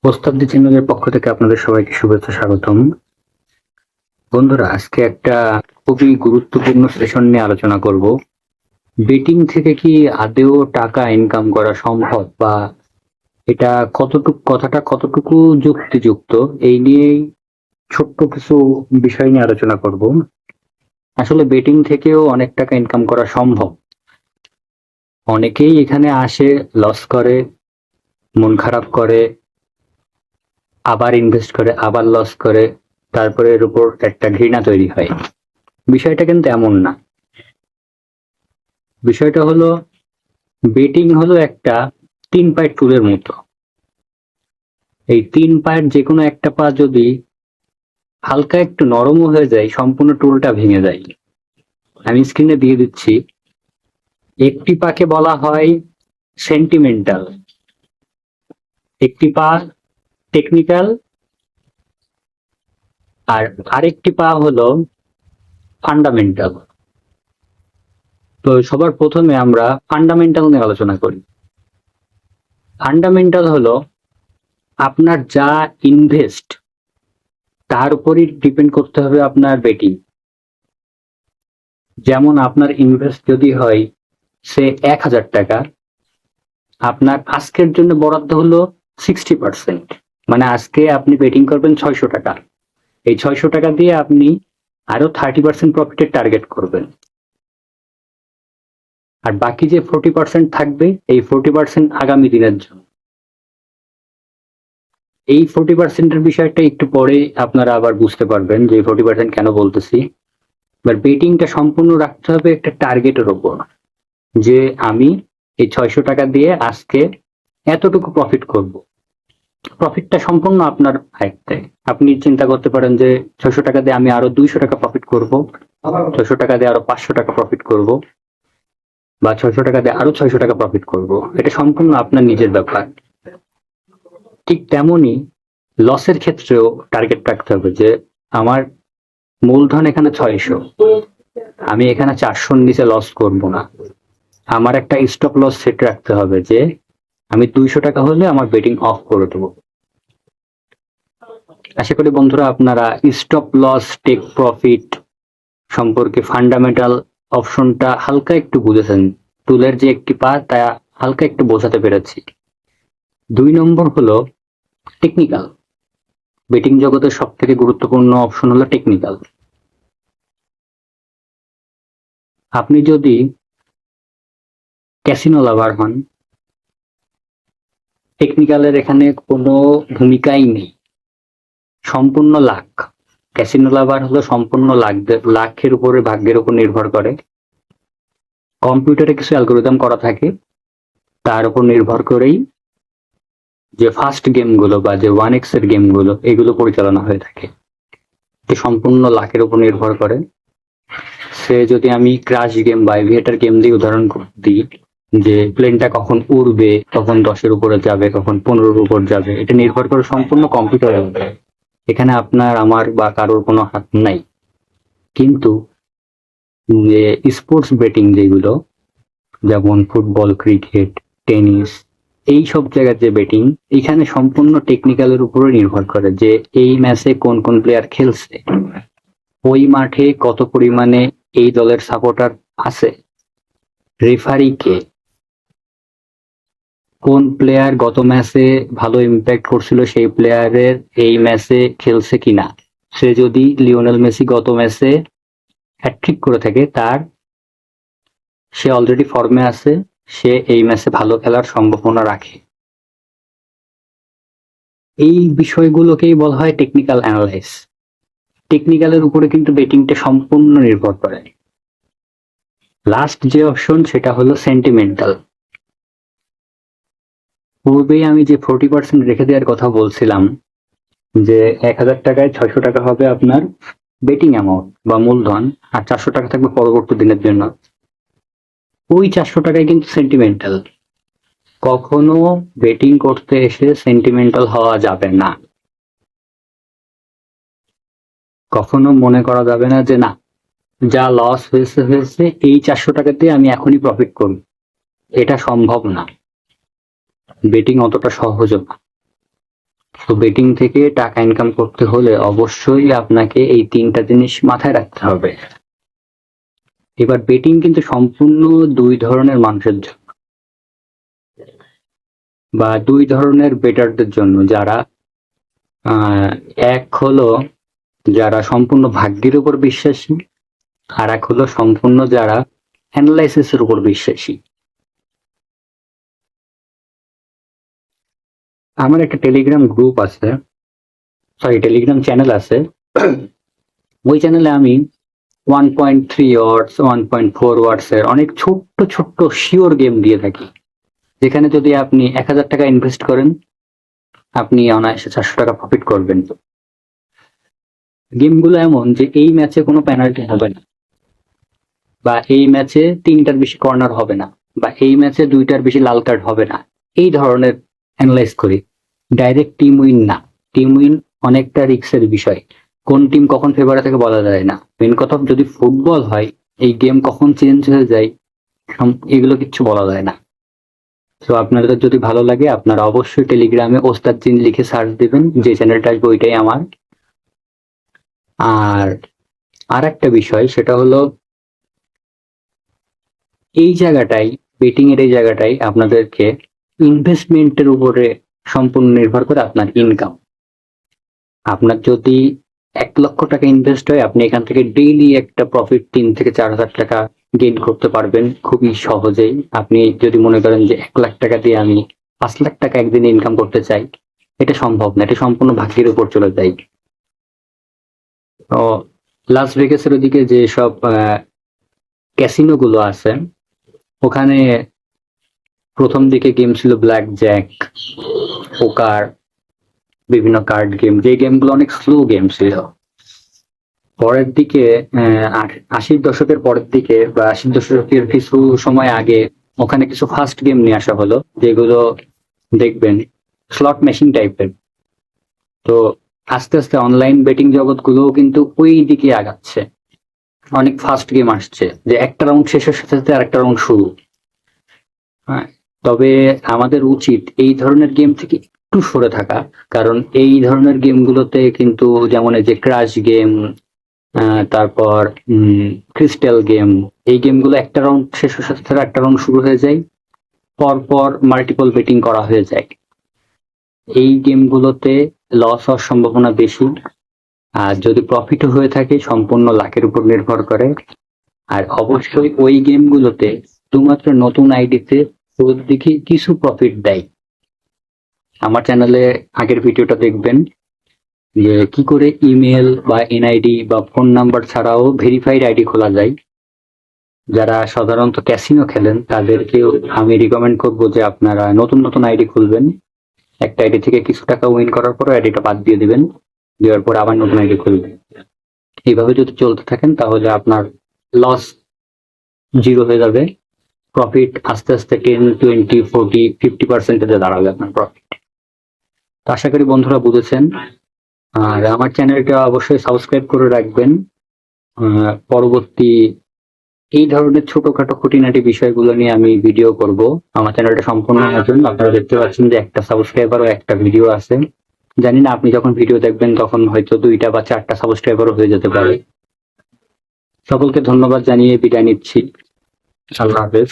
প্রস্তাবদি চ্যানেলের পক্ষ থেকে আপনাদের সবাইকে শুভেচ্ছা স্বাগতম। বন্ধুরা, আজকে একটা খুবই গুরুত্বপূর্ণ সেশন নিয়ে আলোচনা করব। বেটিং থেকে কি আদেও টাকা ইনকাম করা সম্ভব, বা এটা কথাটা কতটুকু যুক্তিযুক্ত, এই নিয়েই ছোট্ট কিছু বিষয় নিয়ে আলোচনা করব। আসলে বেটিং থেকেও অনেক টাকা ইনকাম করা সম্ভব। অনেকেই এখানে আসে, লস করে, মন খারাপ করে, আবার ইনভেস্ট করে, আবার লস করে, তারপরে এর উপর একটা ঘৃণা তৈরি হয়। বিষয়টা কিন্তু এমন না। বিষয়টা হলো, বেটিং হলো একটা 3 পায়ের টুলের মতো। এই 3 পায়ের যে কোনো একটা পা যদি হালকা একটু নরমও হয়ে যায়, সম্পূর্ণ টুলটা ভেঙে যায়। আমি স্ক্রিনে দিয়ে দিচ্ছি। একটি পাকে বলা হয় সেন্টিমেন্টাল, একটি পা টেকনিক্যাল, আর আরেকটি পা হলো ফান্ডামেন্টাল। তো সবার প্রথমে আমরা ফান্ডামেন্টাল নিয়ে আলোচনা করি। ফান্ডামেন্টাল হলো আপনার যা ইনভেস্ট, তার উপরই ডিপেন্ড করতে হবে আপনার বেটিং। যেমন আপনার ইনভেস্ট যদি হয় সে 1,000 টাকা, আপনার আজকের জন্য বরাদ্দ হলো 60%, মানে আজকে আপনি বেটিং করবেন 600 টাকা। এই 600 টাকা দিয়ে আপনি আরো 30% প্রফিটের টার্গেট করবেন। আর বাকি যে 40% থাকবে, এই 40% আগামী দিনের জন্য। এই 40%-এর বিষয়টা একটু পরে আপনারা আবার বুঝতে পারবেন যে 40% কেন বলতেছি। এবার বেটিংটা সম্পূর্ণ রাখতে হবে একটা টার্গেটের ওপর, যে আমি এই 600 টাকা দিয়ে আজকে এতটুকু প্রফিট করব। প্রফিটটা সম্পূর্ণ আপনার আয়ত্তে। আপনি চিন্তা করতে পারেন যে 600 টাকা দিয়ে আমি আরো 200 টাকা প্রফিট করব, 600 টাকা দিয়ে আরো 500 টাকা প্রফিট করব, বা 600 টাকা দিয়ে আরো 600 টাকা প্রফিট করব। এটা সম্পূর্ণ আপনার নিজের ব্যাপার। ঠিক তেমনি লসের ক্ষেত্রেও টার্গেট রাখতে হবে, যে আমার মূলধন এখানে 600, আমি এখানে 400-র নিচে লস করব না। আমার একটা স্টপ লস সেট রাখতে হবে, যে আমি 200 টাকা হলে আমার বেটিং অফ করে দেবো। আশা করি বন্ধুরা আপনারা স্টপ লস টেক প্রফিট সম্পর্কে ফান্ডামেন্টাল অপশনটা হালকা একটু বুঝেছেন। টুলের যে একটি পা, তা হালকা একটু বোঝাতে পেরেছি। 2 নম্বর হলো টেকনিক্যাল। বেটিং জগতের সব থেকে গুরুত্বপূর্ণ অপশন হলো টেকনিক্যাল। আপনি যদি ক্যাসিনো লাভার হন, টেকনিক্যালের এখানে কোনো ভূমিকাই নেই। সম্পূর্ণ লাক। ক্যাসিনো লাভার হলো সম্পূর্ণ লাখের উপরে, ভাগ্যের উপর নির্ভর করে। কম্পিউটারে কিছু অ্যালগোরিদম করা থাকে, তার উপর নির্ভর করেই যে ফাস্ট গেমগুলো বা যে 1x এর গেমগুলো, এগুলো পরিচালনা হয়ে থাকে। সম্পূর্ণ লাখের উপর নির্ভর করে। সে যদি আমি ক্রাশ গেম বা এভিয়েটার গেম দিয়ে উদাহরণ দিই, যে প্লেনটা কখন উড়বে, কখন 10-এর উপরে যাবে, কখন 15-এর উপর যাবে, এটা নির্ভর করে সম্পূর্ণ কম্পিউটারের উপরে। এখানে আপনার, আমার বা কারোর কোনো হাত নাই। কিন্তু যে স্পোর্টস বেটিং যেগুলো, যেমন ফুটবল, ক্রিকেট, টেনিস, এই সব জায়গার যে বেটিং, এখানে সম্পূর্ণ টেকনিক্যালের উপরে নির্ভর করে, যে এই ম্যাচে কোন কোন প্লেয়ার খেলছে, ওই মাঠে কত পরিমাণে এই দলের সাপোর্টার আছে, রেফারি কে, কোন প্লেয়ার গত ম্যাচে ভালো ইম্প্যাক্ট করছিল, সেই প্লেয়ারের এই ম্যাচে খেলছে কিনা। সে যদি লিওনেল মেসি গত ম্যাচে হ্যাটট্রিক করে থাকে, সে অলরেডি ফর্মে আছে, সে এই ম্যাচে ভালো খেলার সম্ভাবনা রাখে। এই বিষয়গুলোকেই বলা হয় টেকনিক্যাল অ্যানালাইস। টেকনিক্যালের উপরে কিন্তু বেটিংটা সম্পূর্ণ নির্ভর করে। লাস্ট যে অপশন, সেটা হলো সেন্টিমেন্টাল। পূর্বেই আমি যে 40% রেখে দেওয়ার কথা বলছিলাম, যে 1,000 টাকায় 600 টাকা হবে আপনার বেটিং অ্যামাউন্ট বা মূলধন, আর 400 টাকা থাকবে পরবর্তী দিনের জন্য। ওই 400 টাকায় কিন্তু সেন্টিমেন্টাল। কখনো বেটিং করতে এসে সেন্টিমেন্টাল হওয়া যাবে না। কখনো মনে করা যাবে না যে না, যা লস হয়েছে, এই 400 টাকাতে আমি এখনই প্রফিট করব। এটা সম্ভব না। বেটিং অতটা সহজ না। তো বেটিং থেকে টাকা ইনকাম করতে হলে অবশ্যই আপনাকে এই 3টা জিনিস মাথায় রাখতে হবে। এবার বেটিং কিন্তু সম্পূর্ণ 2 ধরনের মানুষের জন্য বা 2 ধরনের বেটারদের জন্য। যারা এক হলো যারা সম্পূর্ণ ভাগ্যের উপর বিশ্বাসী, আর এক হলো সম্পূর্ণ যারা অ্যানালাইসিসের উপর বিশ্বাসী। আমার একটা টেলিগ্রাম গ্রুপ আছে, টেলিগ্রাম চ্যানেল আছে। ওই চ্যানেলে আমি 1.3 ওয়াটস 1.4 ওয়াটস এর অনেক ছোট্ট ছোট্ট শিওর গেম দিয়ে থাকি, যেখানে যদি আপনি 1000 টাকা ইনভেস্ট করেন আপনি অনায়াসে 400 টাকা প্রফিট করবেন। গেমগুলো এমন যে এই ম্যাচে কোনো পেনাল্টি হবে না, বা এই ম্যাচে 3টার বেশি কর্নার হবে না, বা এই ম্যাচে 2টার বেশি লাল কার্ড হবে না, এই ধরনের অ্যানালাইজ করি। ডাইরেক্ট টিম উইন না, টিম উইন অনেকটা রিস্কের বিষয়। কোন টিম কখন ফেভারে থেকে বলা যায় না। মেন কথা যদি ফুটবল হয়, এই গেম কখন চেঞ্জ হয়ে যায় এগুলো কিচ্ছু বলা যায় না। তো আপনাদের যদি ভালো লাগে আপনারা অবশ্যই টেলিগ্রামে ওস্তাদ জিন লিখে সার্চ দিবেন, যে চ্যানেলটা আসবে ওইটাই আমার। আর একটা বিষয় সেটা হলো এই জায়গাটাই, বেটিং এর এই জায়গাটাই আপনাদেরকে ইনভেস্টমেন্টের উপরে সম্পূর্ণ নির্ভর করে আপনার ইনকাম। আপনার যদি 1 লক্ষ টাকা ইনভেস্ট হয়, আপনি এখান থেকে ডেইলি একটা প্রফিট 3 থেকে 4 হাজার টাকা গেইন করতে পারবেন খুবই সহজেই। আপনি যদি মনে করেন যে 1 লাখ টাকা দিয়ে আমি 5 লাখ টাকা একদিনে ইনকাম করতে চাই, এটা সম্ভব না, এটা সম্পূর্ণ ভাগ্যের উপর চলে যায়। তো লাস ভেগাসের ওদিকে যে সব ক্যাসিনো গুলো আছে, ওখানে প্রথম দিকে গেম ছিল ব্ল্যাক জ্যাক, পোকার, বিভিন্ন কার্ড গেম, যে গেমগুলো অনেক স্লো গেম ছিল। পরের দিকে 80-র দশকের পরের দিকে বা 80-র দশকের কিছু সময় আগে ওখানে কিছু ফাস্ট গেম নিয়ে আসা হলো, যেগুলো দেখবেন স্লট মেশিন টাইপের। তো আস্তে আস্তে অনলাইন বেটিং জগৎগুলোও কিন্তু ওই দিকে আগাচ্ছে, অনেক ফাস্ট গেম আসছে, যে একটা রাউন্ড শেষের সাথে সাথে আরেকটা রাউন্ড শুরু। হ্যাঁ, তবে আমাদের উচিত এই ধরনের গেম থেকে একটু সরে থাকা, কারণ এই ধরনের গেমগুলোতে কিন্তু যেমন এই যে ক্রাশ গেম, তারপর ক্রিস্টাল গেম, এই গেমগুলো একটা রাউন্ড শেষ হওয়ার সাথে সাথে একটা রাউন্ড শুরু হয়ে যায়, পরপর মাল্টিপল বেটিং করা হয়ে যায়। এই গেমগুলোতে লস হওয়ার সম্ভাবনা বেশি, আর যদি প্রফিটও হয়ে থাকে সম্পূর্ণ লাকের উপর নির্ভর করে। আর অবশ্যই ওই গেমগুলোতে শুধুমাত্র নতুন আইডিতে দেখি কিছু প্রফিট দেয়। আমার চ্যানেলে আগের ভিডিওটা দেখবেন যে কি করে ইমেল বা এনআইডি বা ফোন নাম্বার ছাড়াও ভেরিফাইড আইডি খোলা যায়। যারা সাধারণত ক্যাসিনো খেলেন তাদেরকেও আমি রিকমেন্ড করবো যে আপনারা নতুন নতুন আইডি খুলবেন। একটা আইডি থেকে কিছু টাকা উইন করার পর আইডিটা বাদ দিয়ে দিবেন, দেওয়ার পর আবার নতুন আইডি খুলবেন। এইভাবে যদি চলতে থাকেন তাহলে আপনার লস 0 হয়ে যাবে, প্রফিট আস্তে আস্তে 10, 20, 40, 50% দাঁড়াবে আপনার প্রফিট। তো আশা করি বন্ধুরা বুঝেছেন। আর আমার চ্যানেলটা অবশ্যই সাবস্ক্রাইব করে রাখবেন। পরবর্তী এই ধরনের ছোটখাটো খুঁটিনাটি বিষয়গুলো নিয়ে আমি ভিডিও করব। আমার চ্যানেলটা সম্পূর্ণ নতুন, আপনারা দেখতে পাচ্ছেন যে একটা সাবস্ক্রাইবারও একটা ভিডিও আছে। জানি না আপনি যখন ভিডিও দেখবেন তখন হয়তো 2টা বা 4টা সাবস্ক্রাইবারও হয়ে যেতে পারে। সকলকে ধন্যবাদ জানিয়ে বিদায় নিচ্ছি। আল্লাহ হাফেজ।